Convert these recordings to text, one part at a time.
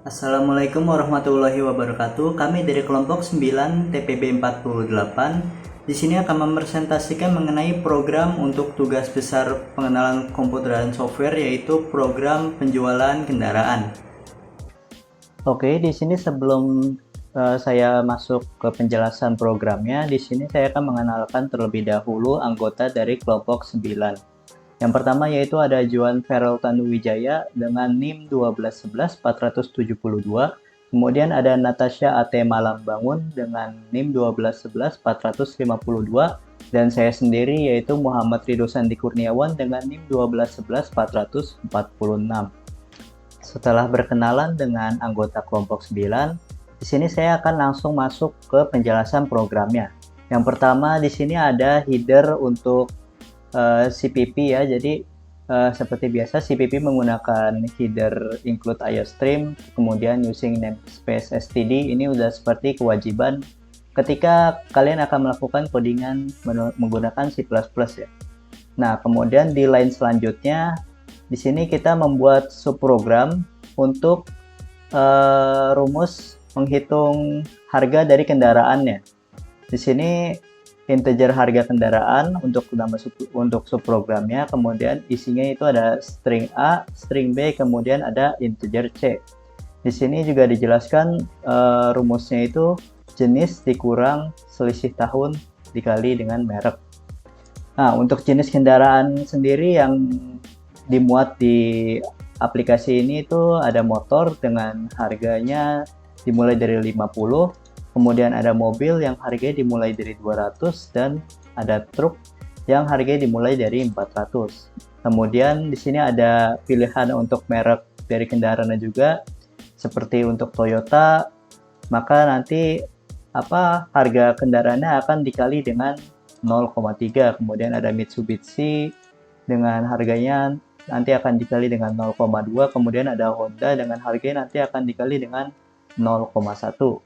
Assalamualaikum warahmatullahi wabarakatuh. Kami dari kelompok 9 TPB 48 di sini akan mempresentasikan mengenai program untuk tugas besar pengenalan komputer dan software, yaitu program penjualan kendaraan. Oke, di sini sebelum saya masuk ke penjelasan programnya, di sini saya akan mengenalkan terlebih dahulu anggota dari kelompok 9. Yang pertama yaitu ada Juan Ferel Tanuwijaya dengan NIM 1211472. Kemudian ada Natasha AT Malangbangun dengan NIM 1211452. Dan saya sendiri yaitu Muhammad Ridho Sandi Kurniawan dengan NIM 1211446. Setelah berkenalan dengan anggota kelompok 9, di sini saya akan langsung masuk ke penjelasan programnya. Yang pertama di sini ada header untuk CPP ya, jadi seperti biasa CPP menggunakan header include IOStream, kemudian using namespace std. Ini udah seperti kewajiban ketika kalian akan melakukan codingan menggunakan C++ ya. Nah, kemudian di line selanjutnya di sini kita membuat subprogram untuk rumus menghitung harga dari kendaraannya. Di sini integer harga kendaraan untuk subprogramnya, kemudian isinya itu ada string A, string B, kemudian ada integer C. Di sini juga dijelaskan rumusnya itu jenis dikurang selisih tahun dikali dengan merek. Nah, untuk jenis kendaraan sendiri yang dimuat di aplikasi ini itu ada motor dengan harganya dimulai dari 50. Kemudian ada mobil yang harganya dimulai dari 200 dan ada truk yang harganya dimulai dari 400. Kemudian di sini ada pilihan untuk merek dari kendaraannya juga. Seperti untuk Toyota, maka nanti harga kendaraannya akan dikali dengan 0,3. Kemudian ada Mitsubishi dengan harganya nanti akan dikali dengan 0,2. Kemudian ada Honda dengan harganya nanti akan dikali dengan 0,1.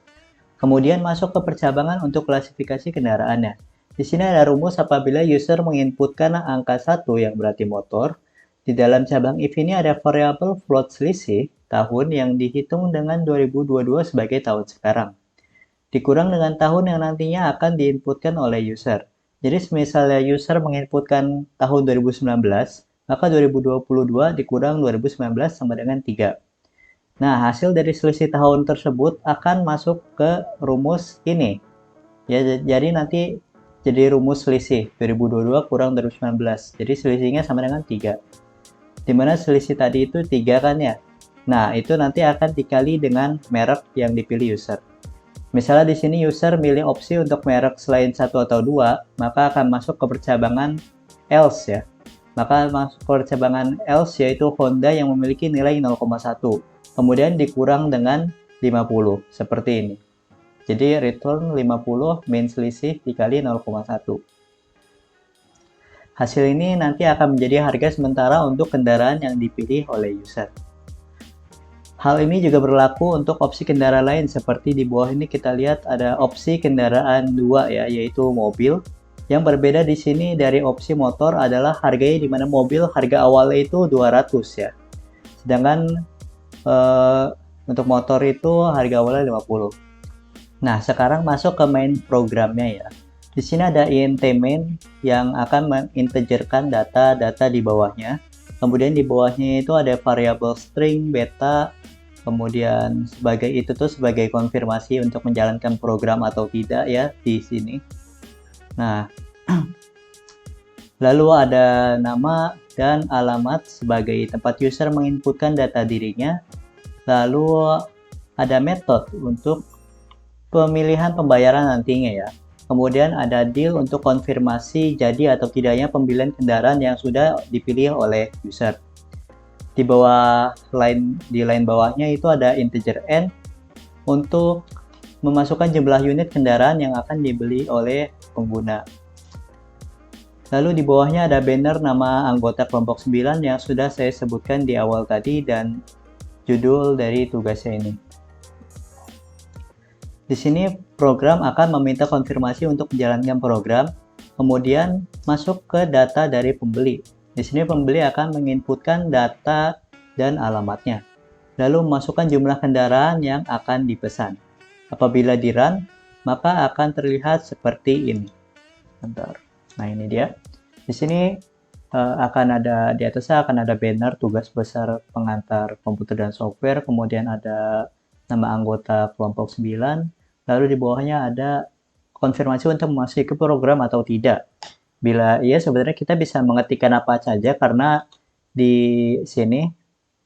Kemudian masuk ke percabangan untuk klasifikasi kendaraannya. Di sini ada rumus apabila user menginputkan angka 1 yang berarti motor. Di dalam cabang if ini ada variabel float selisih tahun yang dihitung dengan 2022 sebagai tahun sekarang, dikurang dengan tahun yang nantinya akan diinputkan oleh user. Jadi misalnya user menginputkan tahun 2019, maka 2022 dikurang 2019 sama dengan 3. Nah, hasil dari selisih tahun tersebut akan masuk ke rumus ini. Ya, jadi nanti jadi rumus selisih 2022 kurang 2019. Jadi selisihnya sama dengan 3. Dimana selisih tadi itu 3 kan ya. Nah, itu nanti akan dikali dengan merek yang dipilih user. Misalnya di sini user milih opsi untuk merek selain 1 atau 2, maka akan masuk ke percabangan else ya. Maka masuk ke percabangan else yaitu Honda yang memiliki nilai 0,1. Kemudian dikurang dengan 50 seperti ini. Jadi return 50 min selisih dikali 0,1. Hasil ini nanti akan menjadi harga sementara untuk kendaraan yang dipilih oleh user. Hal ini juga berlaku untuk opsi kendaraan lain, seperti di bawah ini kita lihat ada opsi kendaraan 2 ya, yaitu mobil. Yang berbeda di sini dari opsi motor adalah harganya, di mana mobil harga awalnya itu 200 ya. Sedangkan untuk motor itu harga awalnya 50. Nah, sekarang masuk ke main programnya ya. Di sini ada int main yang akan mengintegerkan data-data di bawahnya. Kemudian di bawahnya itu ada variabel string, beta, kemudian sebagai konfirmasi untuk menjalankan program atau tidak ya di sini. Nah, lalu ada nama dan alamat sebagai tempat user menginputkan data dirinya. Lalu ada metode untuk pemilihan pembayaran nantinya ya. Kemudian ada deal untuk konfirmasi jadi atau tidaknya pembelian kendaraan yang sudah dipilih oleh user. Di bawah di line bawahnya itu ada integer n untuk memasukkan jumlah unit kendaraan yang akan dibeli oleh pengguna. Lalu di bawahnya ada banner nama anggota kelompok 9 yang sudah saya sebutkan di awal tadi dan judul dari tugasnya ini. Di sini program akan meminta konfirmasi untuk menjalankan program, kemudian masuk ke data dari pembeli. Di sini pembeli akan menginputkan data dan alamatnya. lalu memasukkan jumlah kendaraan yang akan dipesan. Apabila di run, maka akan terlihat seperti ini. Bentar. Nah, ini dia. Di sini akan ada, di atasnya akan ada banner tugas besar pengantar komputer dan software, kemudian ada nama anggota kelompok 9, lalu di bawahnya ada konfirmasi untuk memasuki ke program atau tidak. Bila iya, sebenarnya kita bisa mengetikkan apa saja, karena di sini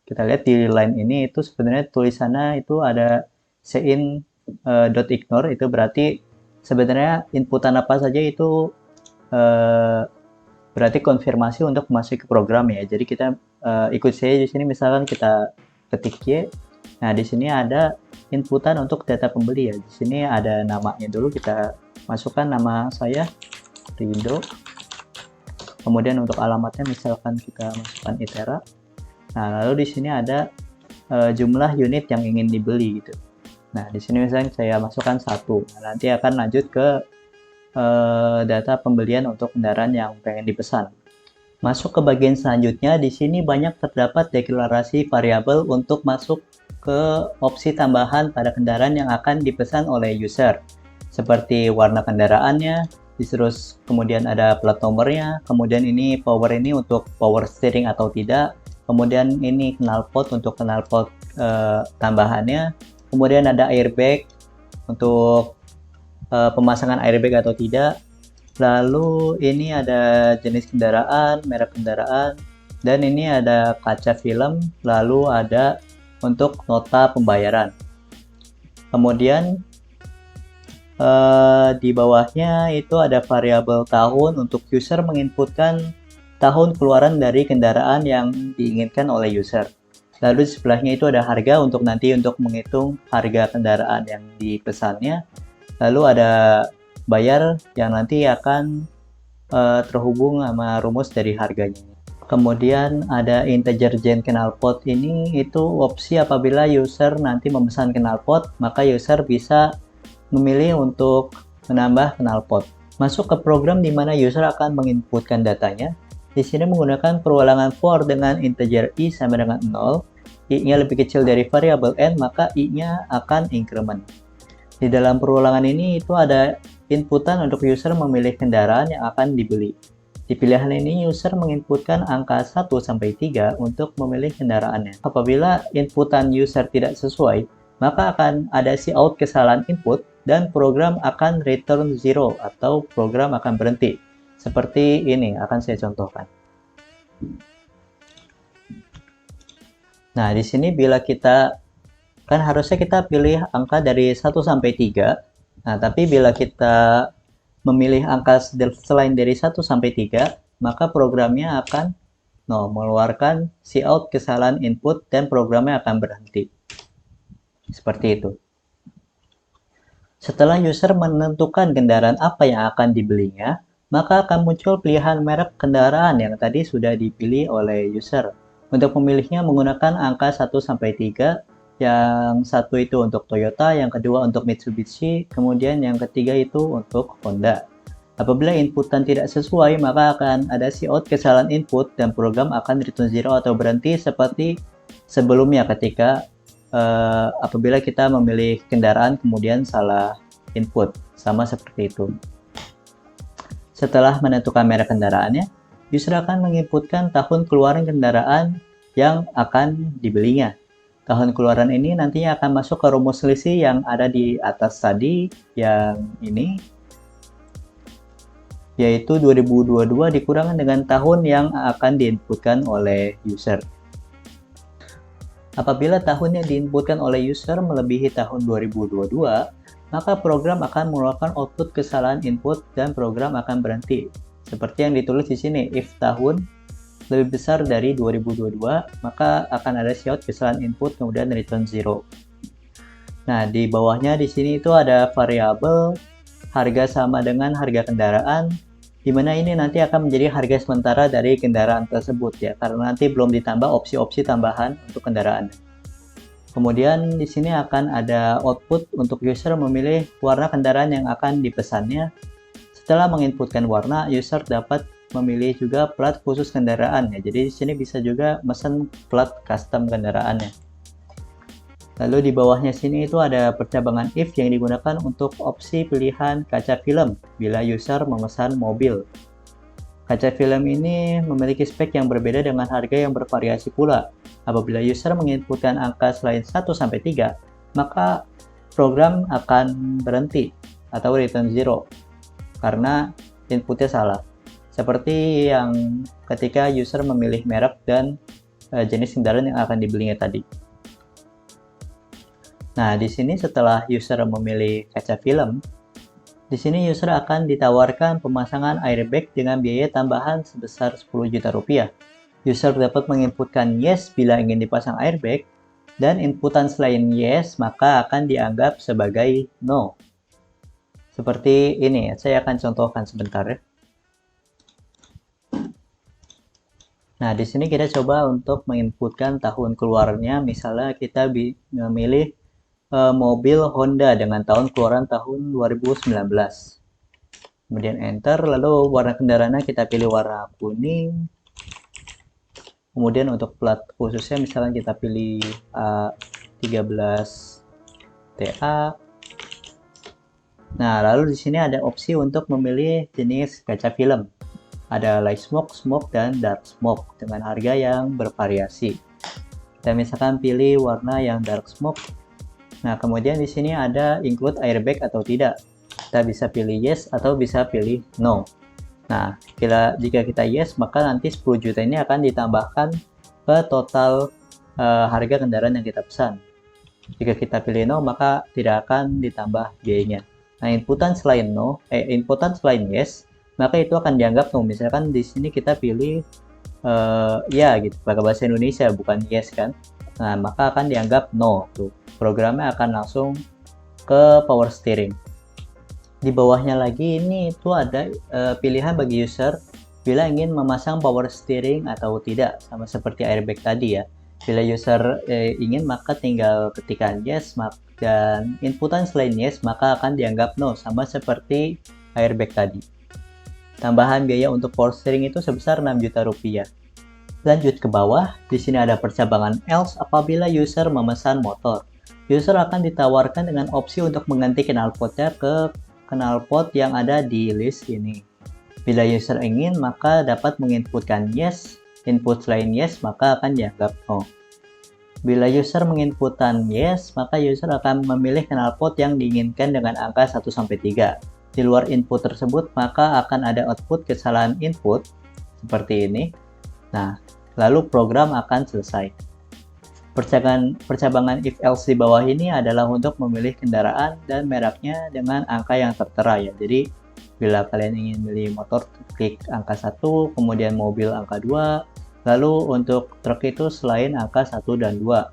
kita lihat di line ini itu sebenarnya tulisannya itu ada sein.ignore, itu berarti sebenarnya inputan apa saja itu berarti konfirmasi untuk masuk ke program ya. Jadi kita ikut saja di sini, misalkan kita ketik Y. Nah, di sini ada inputan untuk data pembeli ya. Di sini ada namanya dulu, kita masukkan nama saya Rido. Kemudian untuk alamatnya misalkan kita masukkan Itera. Nah, lalu di sini ada jumlah unit yang ingin dibeli gitu. Nah, di sini misalnya saya masukkan 1. Nah, nanti akan lanjut ke data pembelian untuk kendaraan yang pengen dipesan. Masuk ke bagian selanjutnya, di sini banyak terdapat deklarasi variabel untuk masuk ke opsi tambahan pada kendaraan yang akan dipesan oleh user. Seperti warna kendaraannya, terus kemudian ada plat nomornya, kemudian ini power ini untuk power steering atau tidak, kemudian ini knalpot untuk knalpot tambahannya, kemudian ada airbag untuk pemasangan airbag atau tidak, lalu ini ada jenis kendaraan, merek kendaraan, dan ini ada kaca film, lalu ada untuk nota pembayaran. Kemudian di bawahnya itu ada variabel tahun untuk user menginputkan tahun keluaran dari kendaraan yang diinginkan oleh user. Lalu di sebelahnya itu ada harga untuk nanti untuk menghitung harga kendaraan yang dipesannya. Lalu ada bayar yang nanti akan terhubung sama rumus dari harganya. Kemudian ada integer gen knalpot, ini itu opsi apabila user nanti memesan knalpot, maka user bisa memilih untuk menambah knalpot. Masuk ke program di mana user akan menginputkan datanya. Di sini menggunakan perulangan for dengan integer i sama dengan 0. I-nya lebih kecil dari variabel n, maka i-nya akan increment. Di dalam perulangan ini itu ada inputan untuk user memilih kendaraan yang akan dibeli. Di pilihan ini user menginputkan angka 1 sampai 3 untuk memilih kendaraannya. Apabila inputan user tidak sesuai, maka akan ada cout kesalahan input dan program akan return 0 atau program akan berhenti. Seperti ini akan saya contohkan. Nah, di sini bila kita kan harusnya kita pilih angka dari 1 sampai 3. Nah, tapi bila kita memilih angka selain dari 1 sampai 3, maka programnya akan mengeluarkan cout kesalahan input dan programnya akan berhenti. Seperti itu. Setelah user menentukan kendaraan apa yang akan dibelinya, maka akan muncul pilihan merek kendaraan yang tadi sudah dipilih oleh user. Untuk memilihnya menggunakan angka 1 sampai 3. Yang satu itu untuk Toyota, yang kedua untuk Mitsubishi, kemudian yang ketiga itu untuk Honda. Apabila inputan tidak sesuai, maka akan ada cout kesalahan input dan program akan return 0 atau berhenti seperti sebelumnya ketika apabila kita memilih kendaraan kemudian salah input, sama seperti itu. Setelah menentukan merek kendaraannya, user akan menginputkan tahun keluaran kendaraan yang akan dibelinya. Tahun keluaran ini nantinya akan masuk ke rumus selisih yang ada di atas tadi, yang ini, yaitu 2022 dikurangkan dengan tahun yang akan diinputkan oleh user. Apabila tahun yang diinputkan oleh user melebihi tahun 2022, maka program akan mengeluarkan output kesalahan input dan program akan berhenti. Seperti yang ditulis di sini, if tahun lebih besar dari 2022, maka akan ada cout kesalahan input kemudian return 0. Nah, di bawahnya di sini itu ada variabel harga sama dengan harga kendaraan, di mana ini nanti akan menjadi harga sementara dari kendaraan tersebut ya, karena nanti belum ditambah opsi-opsi tambahan untuk kendaraan. Kemudian di sini akan ada output untuk user memilih warna kendaraan yang akan dipesannya. Setelah menginputkan warna, user dapat memilih juga plat khusus kendaraan ya. Jadi di sini bisa juga mesen plat custom kendaraannya. Lalu di bawahnya sini itu ada percabangan if yang digunakan untuk opsi pilihan kaca film bila user memesan mobil. Kaca film ini memiliki spek yang berbeda dengan harga yang bervariasi pula. Apabila user menginputkan angka selain 1-3, maka program akan berhenti atau return 0 karena inputnya salah. Seperti yang ketika user memilih merek dan jenis kendaraan yang akan dibelinya tadi. Nah, di sini setelah user memilih kaca film, di sini user akan ditawarkan pemasangan airbag dengan biaya tambahan sebesar 10 juta rupiah. User dapat menginputkan yes bila ingin dipasang airbag, dan inputan selain yes maka akan dianggap sebagai no. Seperti ini, saya akan contohkan sebentar ya. Nah, di sini kita coba untuk menginputkan tahun keluarnya, misalnya kita memilih mobil Honda dengan tahun keluaran tahun 2019. Kemudian enter, lalu warna kendaraannya kita pilih warna kuning. Kemudian untuk plat khususnya misalnya kita pilih A13TA. Nah, lalu di sini ada opsi untuk memilih jenis kaca film. Ada light smoke, smoke, dan dark smoke dengan harga yang bervariasi. Kita misalkan pilih warna yang dark smoke. Nah, kemudian di sini ada include airbag atau tidak. Kita bisa pilih yes atau bisa pilih no. Nah, jika kita yes, maka nanti 10 juta ini akan ditambahkan ke total harga kendaraan yang kita pesan. Jika kita pilih no, maka tidak akan ditambah biayanya. Nah, inputan selain yes, maka itu akan dianggap no. Misalkan di sini kita pilih ya gitu, pakai bahasa Indonesia bukan yes kan. Nah, maka akan dianggap no tuh. Programnya akan langsung ke power steering. Di bawahnya lagi ini itu ada pilihan bagi user bila ingin memasang power steering atau tidak, sama seperti airbag tadi ya. Bila user ingin maka tinggal ketikkan yes, dan inputan selain yes maka akan dianggap no, sama seperti airbag tadi. Tambahan biaya untuk power steering itu sebesar 6 juta rupiah. Lanjut ke bawah, di sini ada percabangan else apabila user memesan motor. User akan ditawarkan dengan opsi untuk mengganti knalpotnya ke knalpot yang ada di list ini. Bila user ingin, maka dapat menginputkan yes, input selain yes, maka akan dianggap no. Bila user menginputkan yes, maka user akan memilih knalpot yang diinginkan dengan angka 1-3. Di luar input tersebut, maka akan ada output kesalahan input, seperti ini. Nah, lalu program akan selesai. Percabangan if else di bawah ini adalah untuk memilih kendaraan dan mereknya dengan angka yang tertera ya. Jadi bila kalian ingin beli motor, klik angka 1, kemudian mobil angka 2, lalu untuk truk itu selain angka 1 dan 2.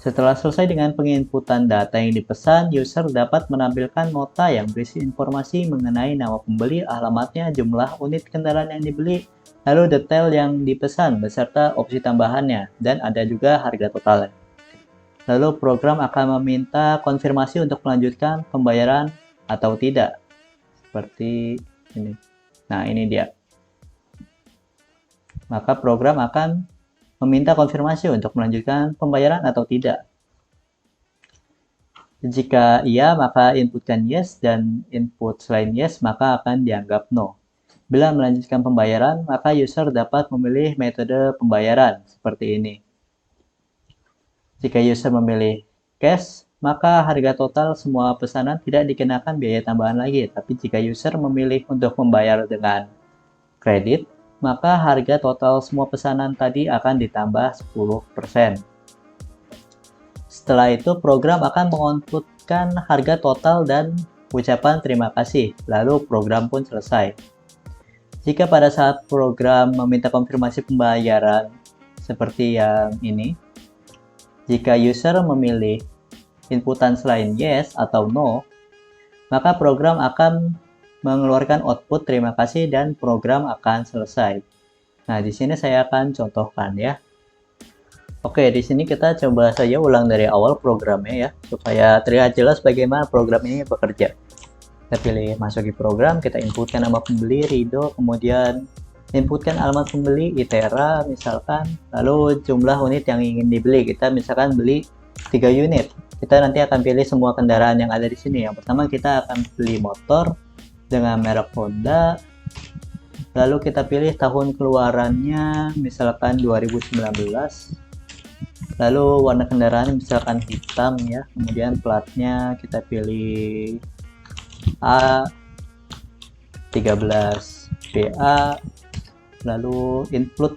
Setelah selesai dengan penginputan data yang dipesan, user dapat menampilkan nota yang berisi informasi mengenai nama pembeli, alamatnya, jumlah unit kendaraan yang dibeli, lalu detail yang dipesan beserta opsi tambahannya, dan ada juga harga totalnya. Lalu program akan meminta konfirmasi untuk melanjutkan pembayaran atau tidak. Seperti ini. Nah, ini dia. Maka program akan meminta konfirmasi untuk melanjutkan pembayaran atau tidak. Jika iya, maka inputkan yes, dan input selain yes, maka akan dianggap no. Bila melanjutkan pembayaran, maka user dapat memilih metode pembayaran seperti ini. Jika user memilih cash, maka harga total semua pesanan tidak dikenakan biaya tambahan lagi. Tapi jika user memilih untuk membayar dengan kredit, maka harga total semua pesanan tadi akan ditambah 10%. Setelah itu, program akan menginputkan harga total dan ucapan terima kasih, lalu program pun selesai. Jika pada saat program meminta konfirmasi pembayaran seperti yang ini, jika user memilih inputan selain yes atau no, maka program akan mengeluarkan output terima kasih dan program akan selesai. Nah, di sini saya akan contohkan ya. Oke, di sini kita coba saja ulang dari awal programnya ya, supaya terlihat jelas bagaimana program ini bekerja. Kita pilih masuki program, kita inputkan nama pembeli Rido, kemudian inputkan alamat pembeli ITERA misalkan, lalu jumlah unit yang ingin dibeli, kita misalkan beli 3 unit. Kita nanti akan pilih semua kendaraan yang ada di sini. Yang pertama kita akan pilih motor dengan merek Honda. Lalu kita pilih tahun keluarannya misalkan 2019. Lalu warna kendaraan misalkan hitam ya. Kemudian platnya kita pilih A13BA. Lalu include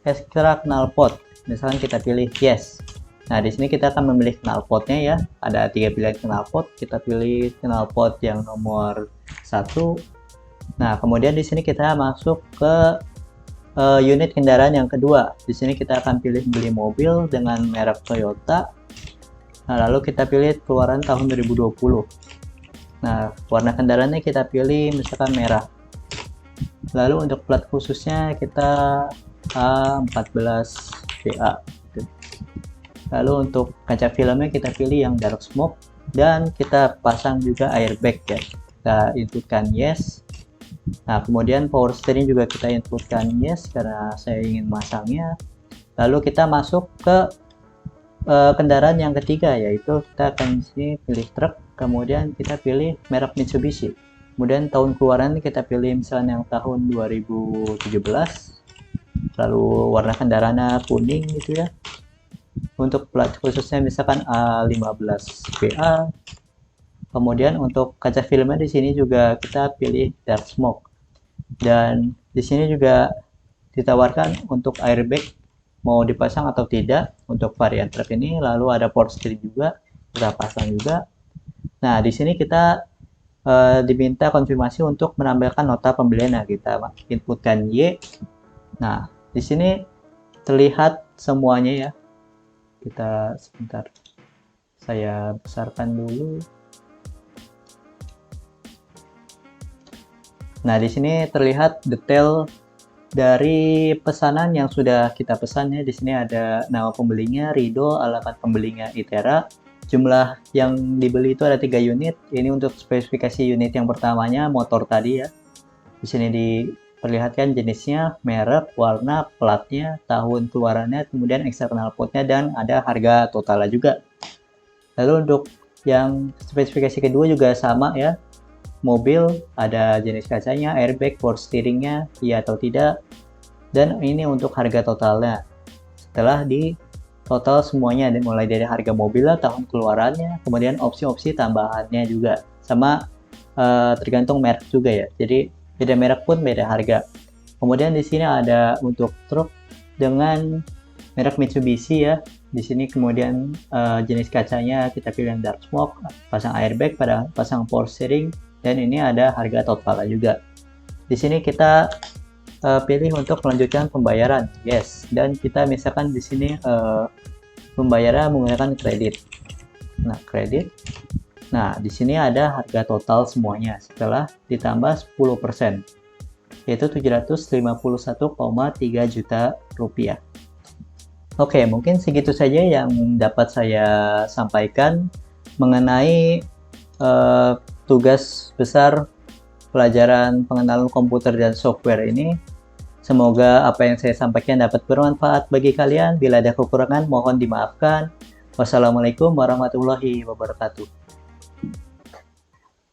extra knalpot. Misalkan kita pilih yes. Nah, di sini kita akan memilih knalpotnya ya. Ada 3 pilihan knalpot. Kita pilih knalpot yang nomor 1. Nah, kemudian di sini kita masuk ke unit kendaraan yang kedua. Di sini kita akan pilih beli mobil dengan merek Toyota. Nah, lalu kita pilih keluaran tahun 2020. Nah, warna kendaraannya kita pilih misalkan merah. Lalu untuk plat khususnya kita A14BA. Lalu untuk kaca filmnya kita pilih yang dark smoke dan kita pasang juga airbag ya. Kita inputkan yes. Nah, kemudian power steering juga kita inputkan yes karena saya ingin masangnya. Lalu kita masuk ke kendaraan yang ketiga, yaitu kita akan sini pilih truk, kemudian kita pilih merek Mitsubishi. Kemudian tahun keluaran kita pilih misalnya yang tahun 2017. Lalu warna kendaraannya kuning gitu ya. Untuk plat khususnya misalkan A15BA. Kemudian untuk kaca filmnya di sini juga kita pilih dark smoke. Dan di sini juga ditawarkan untuk airbag mau dipasang atau tidak untuk varian truk ini. Lalu ada power steering juga kita pasang juga. Nah, di sini kita diminta konfirmasi untuk menambahkan nota pembelian. Nah, kita inputkan Y. Nah, di sini terlihat semuanya ya. Kita sebentar, saya besarkan dulu. Nah, di sini terlihat detail dari pesanan yang sudah kita pesan ya. Di sini ada nama pembelinya Rido, alamat pembelinya Itera. Jumlah yang dibeli itu ada 3 unit. Ini untuk spesifikasi unit yang pertamanya motor tadi ya. Di sini diperlihatkan jenisnya, merek, warna, platnya, tahun keluarannya, kemudian eksternal potnya, dan ada harga totalnya juga. Lalu untuk yang spesifikasi kedua juga sama ya. Mobil, ada jenis kacanya, airbag, power steeringnya, iya atau tidak. Dan ini untuk harga totalnya. Setelah di total semuanya, mulai dari harga mobil, tahun keluarannya, kemudian opsi-opsi tambahannya juga. Sama tergantung merek juga ya. Jadi beda merek pun beda harga. Kemudian di sini ada untuk truk dengan merek Mitsubishi ya. Di sini kemudian jenis kacanya kita pilih yang dark smoke, pasang airbag, pasang power steering, dan ini ada harga totalnya juga. Di sini kita pilih untuk melanjutkan pembayaran, yes. Dan kita misalkan di sini pembayaran menggunakan kredit. Nah, kredit. Nah, di sini ada harga total semuanya setelah ditambah 10%, yaitu 751,3 juta rupiah. Oke, mungkin segitu saja yang dapat saya sampaikan mengenai tugas besar pelajaran pengenalan komputer dan software ini. Semoga apa yang saya sampaikan dapat bermanfaat bagi kalian. Bila ada kekurangan, mohon dimaafkan. Wassalamualaikum warahmatullahi wabarakatuh.